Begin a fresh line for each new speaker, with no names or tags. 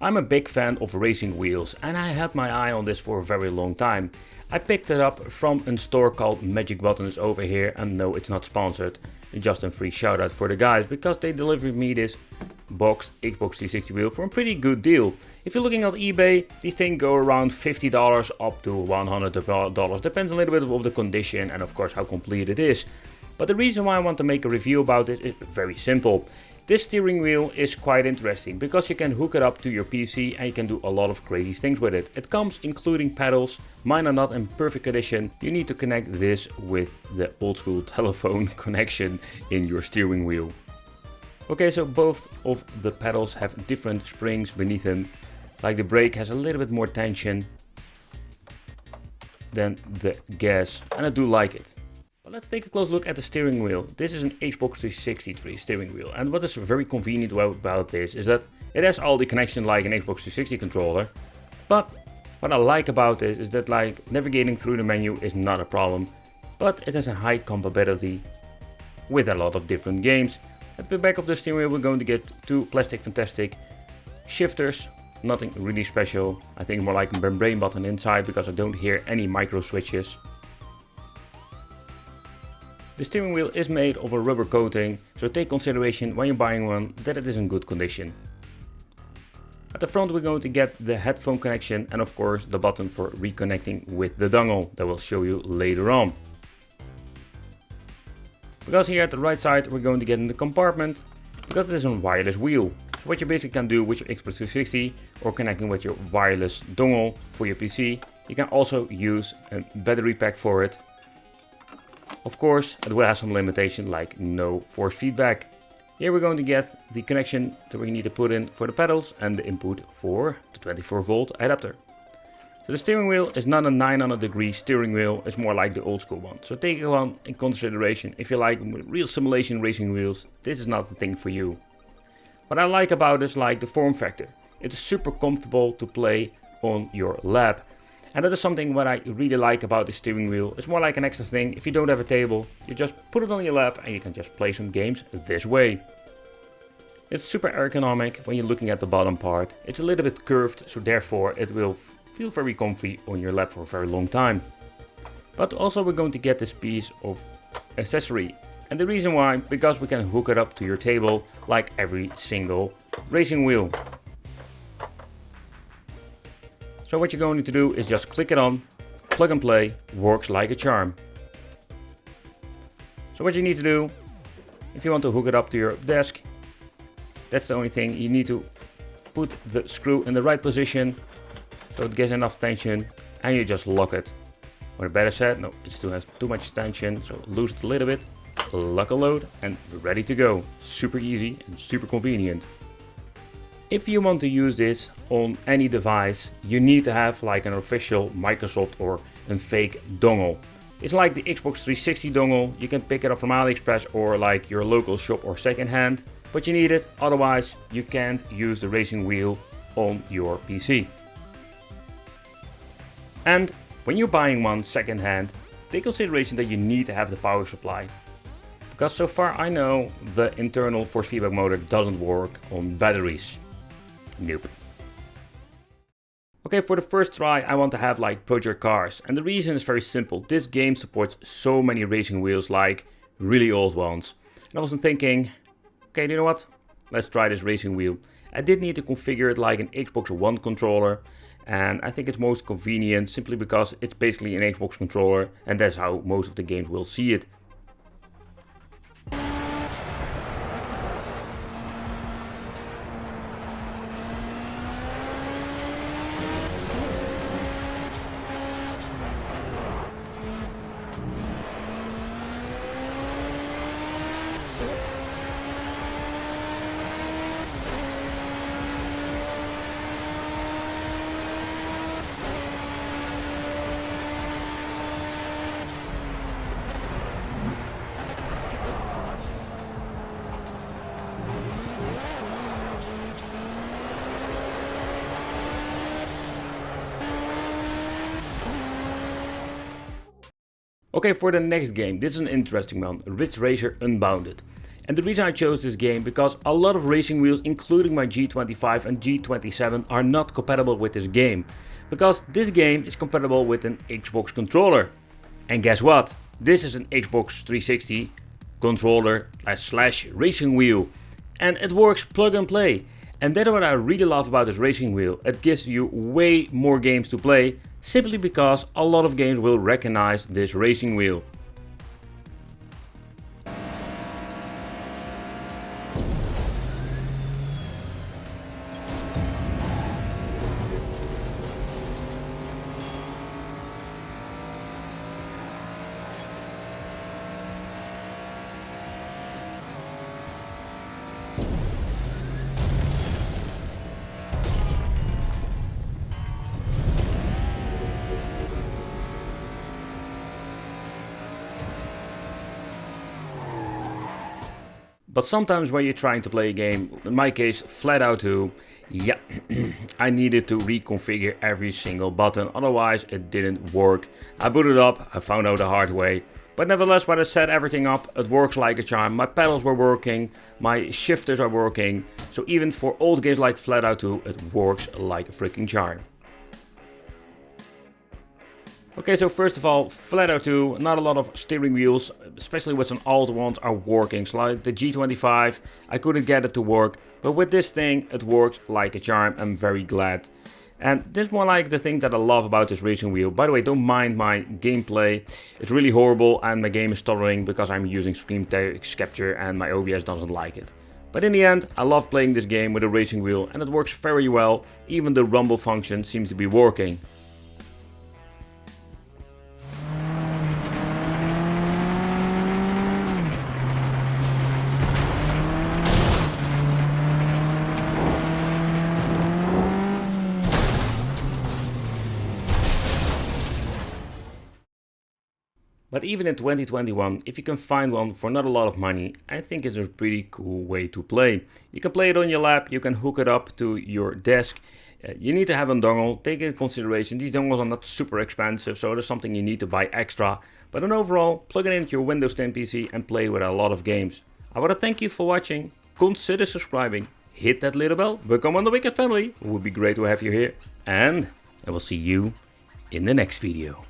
I'm a big fan of racing wheels and I had my eye on this for a very long time. I picked it up from a store called Magic Buttons over here, and no, it's not sponsored, just a free shout out for the guys because they delivered me this boxed Xbox 360 wheel for a pretty good deal. If you're looking at eBay, these things go around $50 up to $100, depends a little bit of the condition and of course how complete it is. But the reason why I want to make a review about it is very simple. This steering wheel is quite interesting because you can hook it up to your PC and you can do a lot of crazy things with it. It comes including pedals. Mine are not in perfect condition. You need to connect this with the old school telephone connection in your steering wheel. Okay, so both of the pedals have different springs beneath them. Like the brake has a little bit more tension than the gas, and I do like it. But let's take a close look at the steering wheel. This is an Xbox 360 steering wheel, and what is very convenient about this is that it has all the connection like an Xbox 360 controller. But what I like about this is that like navigating through the menu is not a problem, but it has a high compatibility with a lot of different games. At the back of the steering wheel we're going to get two plastic fantastic shifters. Nothing really special. I think more like a membrane button inside because I don't hear any micro switches. The steering wheel is made of a rubber coating, so take consideration when you're buying one that it is in good condition. At the front we're going to get the headphone connection and of course the button for reconnecting with the dongle that we'll show you later on. Because here at the right side we're going to get in the compartment, because it is a wireless wheel. So what you basically can do with your Xbox 360 or connecting with your wireless dongle for your PC, you can also use a battery pack for it. Of course, it will have some limitation like no force feedback. Here we're going to get the connection that we need to put in for the pedals and the input for the 24-volt adapter. So the steering wheel is not a 900-degree steering wheel, it's more like the old school one. So take it in consideration. If you like real simulation racing wheels, this is not the thing for you. What I like about it is like the form factor. It is super comfortable to play on your lap. And that is something what I really like about the steering wheel. It's more like an extra thing. If you don't have a table, you just put it on your lap and you can just play some games this way. It's super ergonomic when you're looking at the bottom part. It's a little bit curved, so therefore it will feel very comfy on your lap for a very long time. But also we're going to get this piece of accessory. And the reason why, because we can hook it up to your table like every single racing wheel. So what you're going to do is just click it on, plug and play, works like a charm. So what you need to do, if you want to hook it up to your desk, that's the only thing. You need to put the screw in the right position so it gets enough tension and you just lock it. Or better said, no, it still has too much tension, so lose it a little bit, lock a load and ready to go. Super easy and super convenient. If you want to use this on any device, you need to have like an official Microsoft or a fake dongle. It's like the Xbox 360 dongle. You can pick it up from AliExpress or like your local shop or secondhand, but you need it, otherwise you can't use the racing wheel on your PC. And when you're buying one secondhand, take consideration that you need to have the power supply. Because so far I know the internal force feedback motor doesn't work on batteries. Nope. Okay, for the first try I want to have like Project Cars, and the reason is very simple. This game supports so many racing wheels, like really old ones. And I was thinking, okay, you know what? Let's try this racing wheel. I did need to configure it like an Xbox One controller, and I think it's most convenient simply because it's basically an Xbox controller and that's how most of the games will see it. Okay, for the next game, this is an interesting one, Ridge Racer Unbounded. And the reason I chose this game because a lot of racing wheels, including my G25 and G27, are not compatible with this game. Because this game is compatible with an Xbox controller. And guess what? This is an Xbox 360 controller slash racing wheel. And it works plug and play. And that's what I really love about this racing wheel. It gives you way more games to play, simply because a lot of games will recognize this racing wheel. But sometimes when you're trying to play a game, in my case Flat Out 2, yeah, I needed to reconfigure every single button, otherwise it didn't work. I booted up, I found out the hard way, but nevertheless when I set everything up, it works like a charm. My pedals were working, my shifters are working, so even for old games like Flat Out 2, it works like a freaking charm. Okay, so first of all, Flat Out 2, not a lot of steering wheels, especially with some old ones, are working. So like the G25, I couldn't get it to work, but with this thing, it works like a charm. I'm very glad. And this is more like the thing that I love about this racing wheel. By the way, don't mind my gameplay. It's really horrible and my game is stuttering because I'm using screen text capture and my OBS doesn't like it. But in the end, I love playing this game with a racing wheel and it works very well. Even the rumble function seems to be working. But even in 2021, if you can find one for not a lot of money, I think it's a pretty cool way to play. You can play it on your lap, you can hook it up to your desk. You need to have a dongle. Take into consideration, these dongles are not super expensive, so there's something you need to buy extra. But then overall, plug it into your Windows 10 PC and play with a lot of games. I want to thank you for watching. Consider subscribing, hit that little bell, become on the Wicked family. It would be great to have you here. And I will see you in the next video.